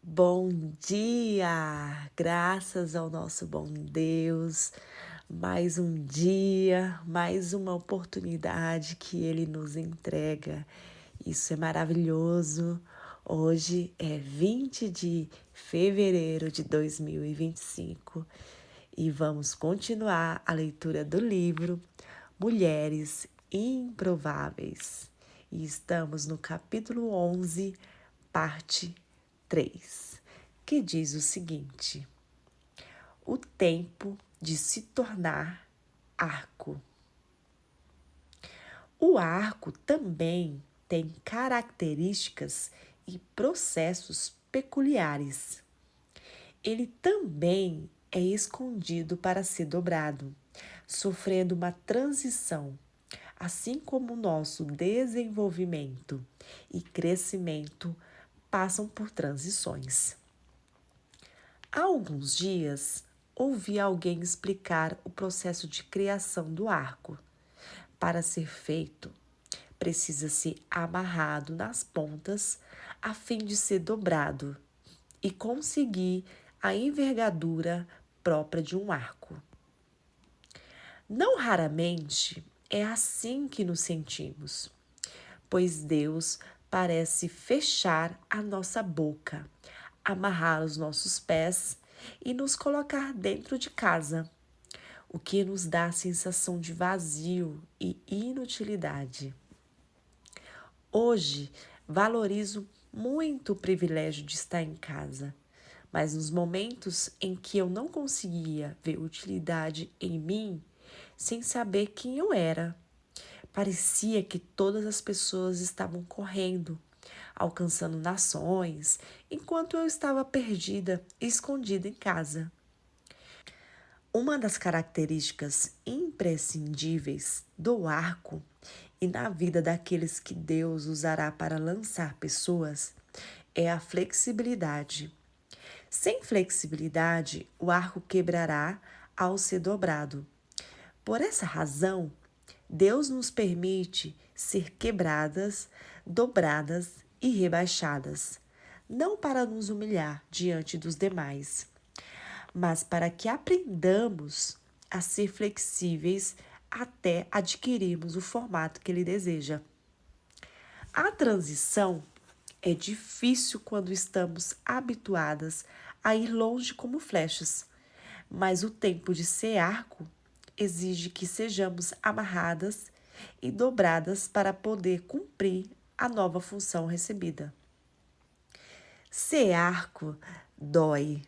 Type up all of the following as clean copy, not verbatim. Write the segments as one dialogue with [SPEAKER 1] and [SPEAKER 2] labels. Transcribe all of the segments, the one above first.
[SPEAKER 1] Bom dia! Graças ao nosso bom Deus, mais um dia, mais uma oportunidade que Ele nos entrega. Isso é maravilhoso. Hoje é 20 de fevereiro de 2025 e vamos continuar a leitura do livro Mulheres Improváveis. E estamos no capítulo 11, parte 3, que diz o seguinte: o tempo de se tornar arco. O arco também tem características e processos peculiares. Ele também é escondido para ser dobrado, sofrendo uma transição, assim como o nosso desenvolvimento e crescimento passam por transições. Há alguns dias, ouvi alguém explicar o processo de criação do arco. Para ser feito, precisa ser amarrado nas pontas a fim de ser dobrado e conseguir a envergadura própria de um arco. Não raramente é assim que nos sentimos, pois Deus parece fechar a nossa boca, amarrar os nossos pés e nos colocar dentro de casa, o que nos dá a sensação de vazio e inutilidade. Hoje, valorizo muito o privilégio de estar em casa, mas nos momentos em que eu não conseguia ver utilidade em mim, sem saber quem eu era, parecia que todas as pessoas estavam correndo, alcançando nações, enquanto eu estava perdida e escondida em casa. Uma das características imprescindíveis do arco e na vida daqueles que Deus usará para lançar pessoas é a flexibilidade. Sem flexibilidade, o arco quebrará ao ser dobrado. Por essa razão, Deus nos permite ser quebradas, dobradas e rebaixadas, não para nos humilhar diante dos demais, mas para que aprendamos a ser flexíveis até adquirirmos o formato que Ele deseja. A transição é difícil quando estamos habituadas a ir longe como flechas, mas o tempo de ser arco exige que sejamos amarradas e dobradas para poder cumprir a nova função recebida. Ser arco dói,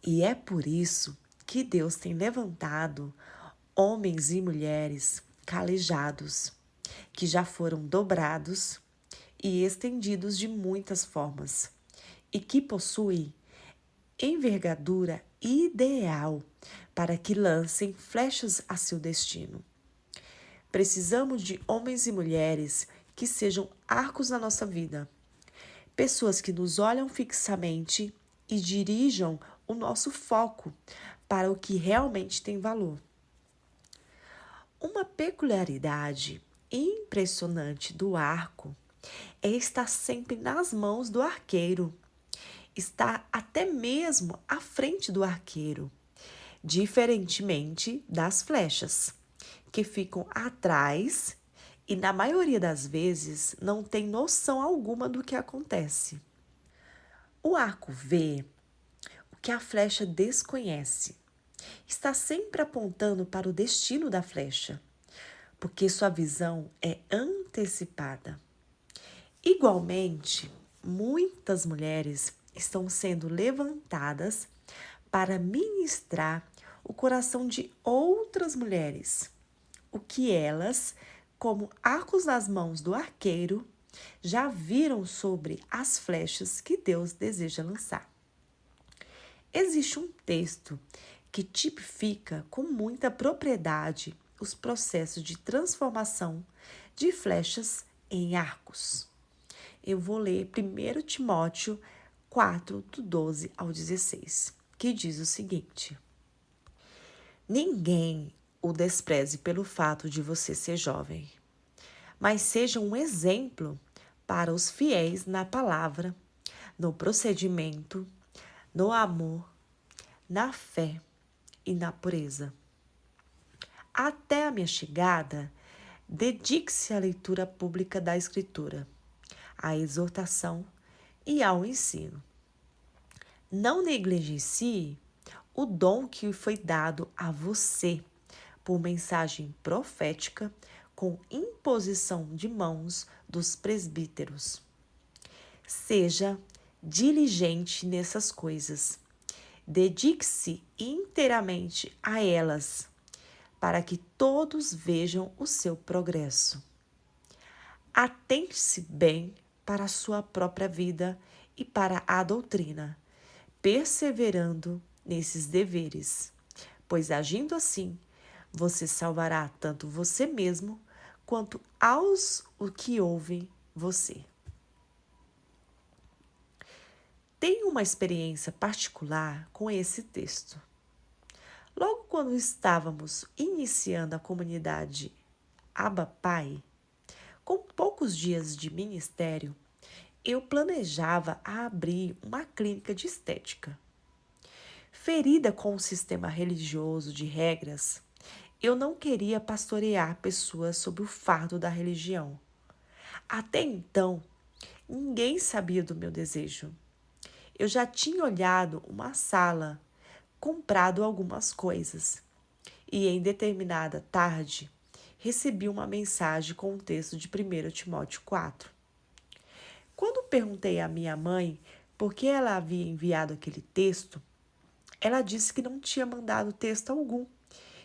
[SPEAKER 1] e é por isso que Deus tem levantado homens e mulheres calejados, que já foram dobrados e estendidos de muitas formas, e que possuem envergadura ideal para que lancem flechas a seu destino. Precisamos de homens e mulheres que sejam arcos na nossa vida, pessoas que nos olham fixamente e dirijam o nosso foco para o que realmente tem valor. Uma peculiaridade impressionante do arco é estar sempre nas mãos do arqueiro, está até mesmo à frente do arqueiro, diferentemente das flechas, que ficam atrás e, na maioria das vezes, não tem noção alguma do que acontece. O arco vê o que a flecha desconhece. Está sempre apontando para o destino da flecha, porque sua visão é antecipada. Igualmente, muitas mulheres estão sendo levantadas para ministrar o coração de outras mulheres, o que elas, como arcos nas mãos do arqueiro, já viram sobre as flechas que Deus deseja lançar. Existe um texto que tipifica com muita propriedade os processos de transformação de flechas em arcos. Eu vou ler 1 Timóteo 4, do 12 ao 16, que diz o seguinte: ninguém o despreze pelo fato de você ser jovem, mas seja um exemplo para os fiéis na palavra, no procedimento, no amor, na fé e na pureza. Até a minha chegada, dedique-se à leitura pública da Escritura, à exortação e ao ensino. Não negligencie o dom que foi dado a você por mensagem profética com imposição de mãos dos presbíteros. Seja diligente nessas coisas. Dedique-se inteiramente a elas, para que todos vejam o seu progresso. Atente-se bem para a sua própria vida e para a doutrina, perseverando nesses deveres, pois agindo assim, você salvará tanto você mesmo quanto aos que ouvem você. Tenho uma experiência particular com esse texto. Logo quando estávamos iniciando a comunidade Abba Pai, com poucos dias de ministério, eu planejava abrir uma clínica de estética. Ferida com o sistema religioso de regras, eu não queria pastorear pessoas sob o fardo da religião. Até então, ninguém sabia do meu desejo. Eu já tinha olhado uma sala, comprado algumas coisas, e em determinada tarde, recebi uma mensagem com o texto de 1 Timóteo 4. Quando perguntei à minha mãe por que ela havia enviado aquele texto, ela disse que não tinha mandado texto algum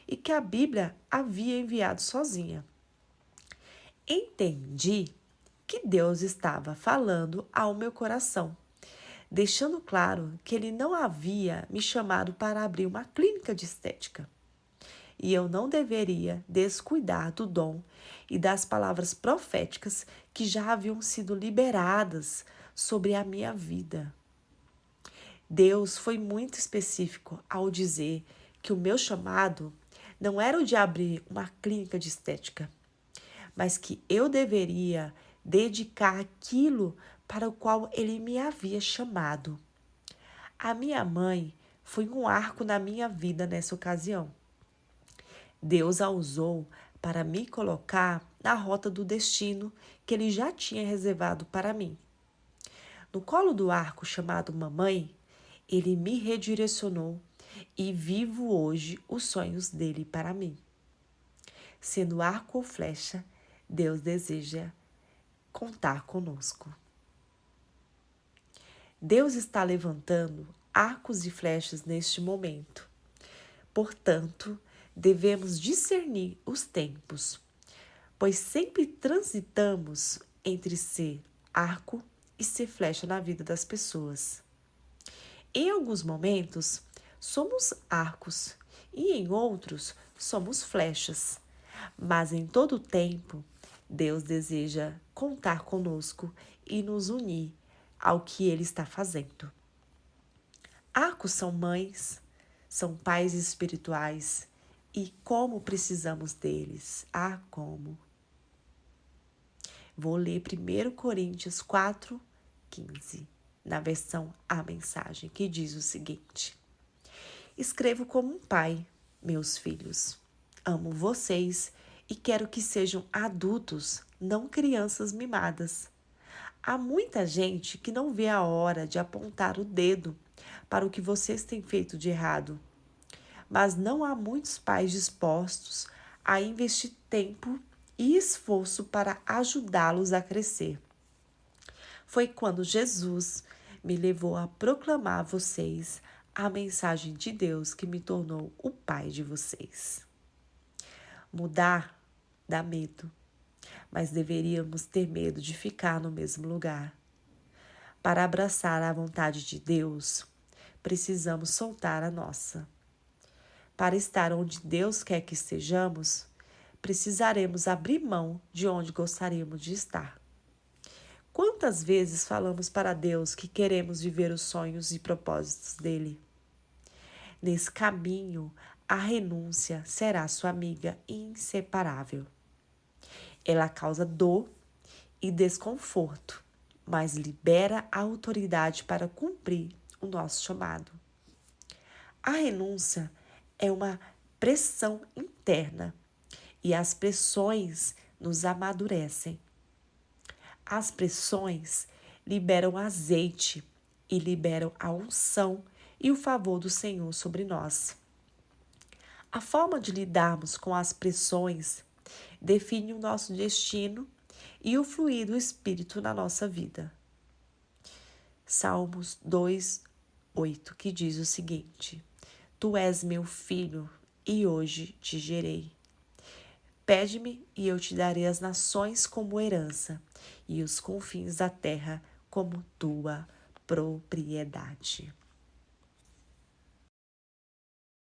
[SPEAKER 1] e que a Bíblia havia enviado sozinha. Entendi que Deus estava falando ao meu coração, deixando claro que Ele não havia me chamado para abrir uma clínica de estética. E eu não deveria descuidar do dom e das palavras proféticas que já haviam sido liberadas sobre a minha vida. Deus foi muito específico ao dizer que o meu chamado não era o de abrir uma clínica de estética, mas que eu deveria dedicar aquilo para o qual Ele me havia chamado. A minha mãe foi um arco na minha vida nessa ocasião. Deus a usou para me colocar na rota do destino que Ele já tinha reservado para mim. No colo do arco chamado mamãe, Ele me redirecionou e vivo hoje os sonhos dele para mim. Sendo arco ou flecha, Deus deseja contar conosco. Deus está levantando arcos e flechas neste momento. Portanto, devemos discernir os tempos, pois sempre transitamos entre ser arco e ser flecha na vida das pessoas. Em alguns momentos, somos arcos e em outros, somos flechas. Mas em todo o tempo, Deus deseja contar conosco e nos unir ao que Ele está fazendo. Arcos são mães, são pais espirituais e como precisamos deles. Ah, como! Vou ler 1 Coríntios 4:15, na versão A Mensagem, que diz o seguinte: Escrevo como um pai, meus filhos. Amo vocês e quero que sejam adultos, não crianças mimadas. Há muita gente que não vê a hora de apontar o dedo para o que vocês têm feito de errado. Mas não há muitos pais dispostos a investir tempo e esforço para ajudá-los a crescer. Foi quando Jesus me levou a proclamar a vocês a mensagem de Deus que me tornou o pai de vocês. Mudar dá medo, mas deveríamos ter medo de ficar no mesmo lugar. Para abraçar a vontade de Deus, precisamos soltar a nossa. Para estar onde Deus quer que estejamos, precisaremos abrir mão de onde gostaríamos de estar. Quantas vezes falamos para Deus que queremos viver os sonhos e propósitos dele? Nesse caminho, a renúncia será sua amiga inseparável. Ela causa dor e desconforto, mas libera a autoridade para cumprir o nosso chamado. A renúncia é uma pressão interna e as pressões nos amadurecem. As pressões liberam azeite e liberam a unção e o favor do Senhor sobre nós. A forma de lidarmos com as pressões define o nosso destino e o fluir do Espírito na nossa vida. Salmos 2:8, que diz o seguinte: Tu és meu filho, e hoje te gerei. Pede-me, e eu te darei as nações como herança, e os confins da terra como tua propriedade.